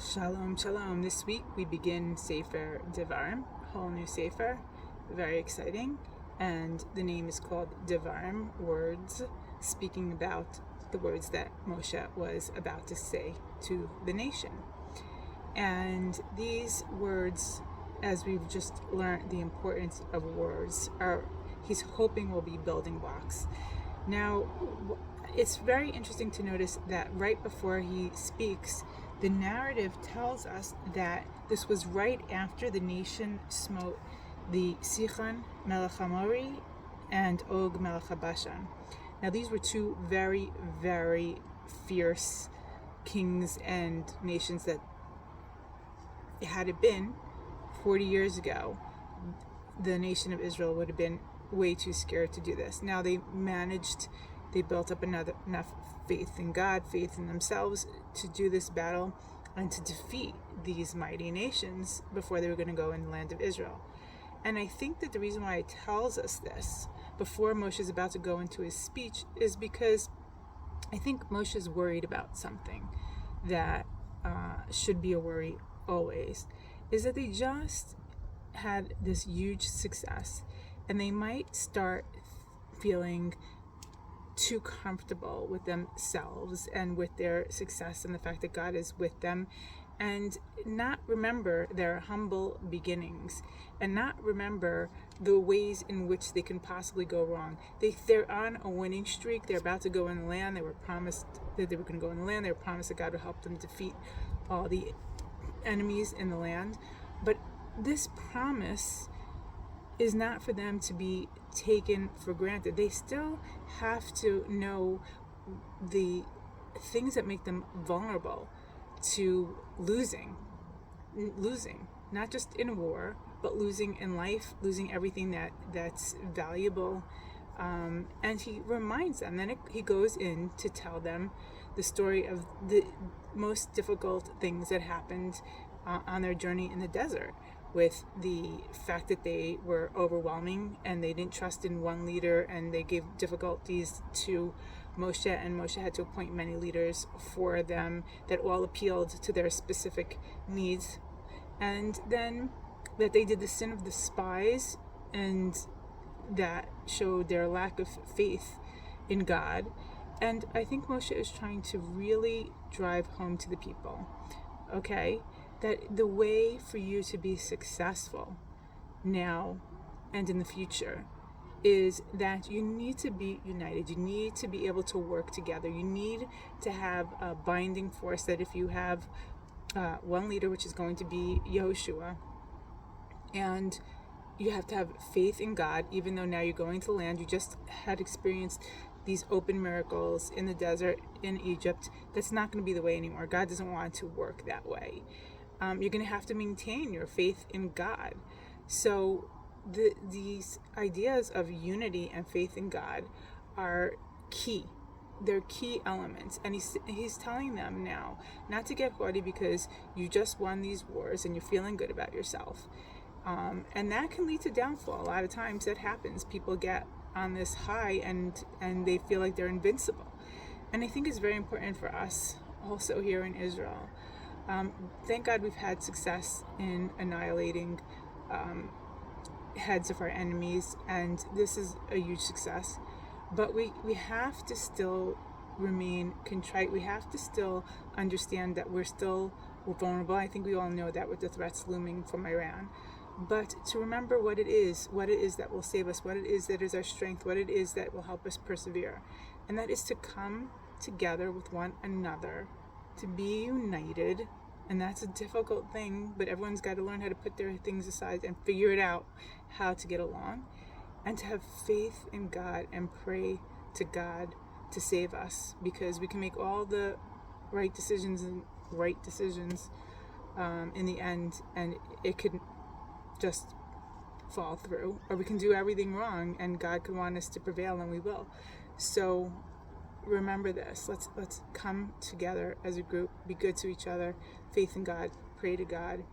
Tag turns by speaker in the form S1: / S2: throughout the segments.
S1: Shalom, shalom. This week we begin Sefer Devarim, whole new Sefer, very exciting. And the name is called Devarim, words, speaking about the words that Moshe was about to say to the nation. And these words, as we've just learned the importance of words, he's hoping will be building blocks. Now, it's very interesting to notice that right before he speaks, the narrative tells us that this was right after the nation smote the Sichon Melech HaMori and Og Melech HaBashan. Now, these were two very, very fierce kings and nations that, had it been 40 years ago, the nation of Israel would have been way too scared to do this. Now they built up enough faith in God, faith in themselves to do this battle and to defeat these mighty nations before they were going to go in the land of Israel. And I think that the reason why it tells us this before Moshe is about to go into his speech is because I think Moshe is worried about something that should be a worry always, is that they just had this huge success and they might start feeling too comfortable with themselves and with their success and the fact that God is with them, and not remember their humble beginnings and not remember the ways in which they can possibly go wrong. They're on a winning streak. They're about to go in the land. They were promised that they were going to go in the land. They were promised that God would help them defeat all the enemies in the land. But this promise is not for them to be taken for granted. They still have to know the things that make them vulnerable to losing, not just in war, but losing in life, losing everything that's valuable. And he reminds them, then he goes in to tell them the story of the most difficult things that happened on their journey in the desert, with the fact that they were overwhelming and they didn't trust in one leader and they gave difficulties to Moshe, and Moshe had to appoint many leaders for them that all appealed to their specific needs. And then that they did the sin of the spies, and that showed their lack of faith in God. And I think Moshe is trying to really drive home to the people, okay, that the way for you to be successful now and in the future is that you need to be united. You need to be able to work together. You need to have a binding force, that if you have one leader, which is going to be Yehoshua, and you have to have faith in God, even though now you're going to land. You just had experienced these open miracles in the desert in Egypt. That's not going to be the way anymore. God doesn't want to work that way. You're going to have to maintain your faith in God. So these ideas of unity and faith in God are key. They're key elements. And he's telling them now not to get haughty because you just won these wars and you're feeling good about yourself. And that can lead to downfall. A lot of times that happens. People get on this high and they feel like they're invincible. And I think it's very important for us also here in Israel. Thank God we've had success in annihilating heads of our enemies, and this is a huge success. But we have to still remain contrite. We have to still understand that we're vulnerable. I think we all know that with the threats looming from Iran. But to remember what it is that will save us, what it is that is our strength, what it is that will help us persevere. And that is to come together with one another, to be united. And that's a difficult thing, but everyone's got to learn how to put their things aside and figure it out how to get along, and to have faith in God and pray to God to save us, because we can make all the right decisions in the end, and it could just fall through, or we can do everything wrong and God could want us to prevail, and we will. So remember this. Let's come together as a group, be good to each other, faith in God, pray to God,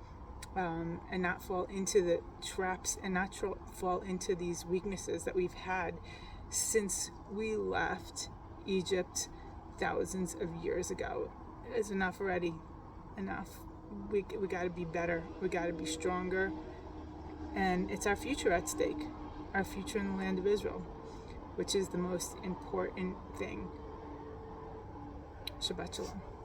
S1: and not fall into the traps and not fall into these weaknesses that we've had since we left Egypt thousands of years ago. It's enough already. Enough. we got to be better. We got to be stronger. And it's our future at stake, our future in the land of Israel, which is the most important thing. Shabbat Shalom.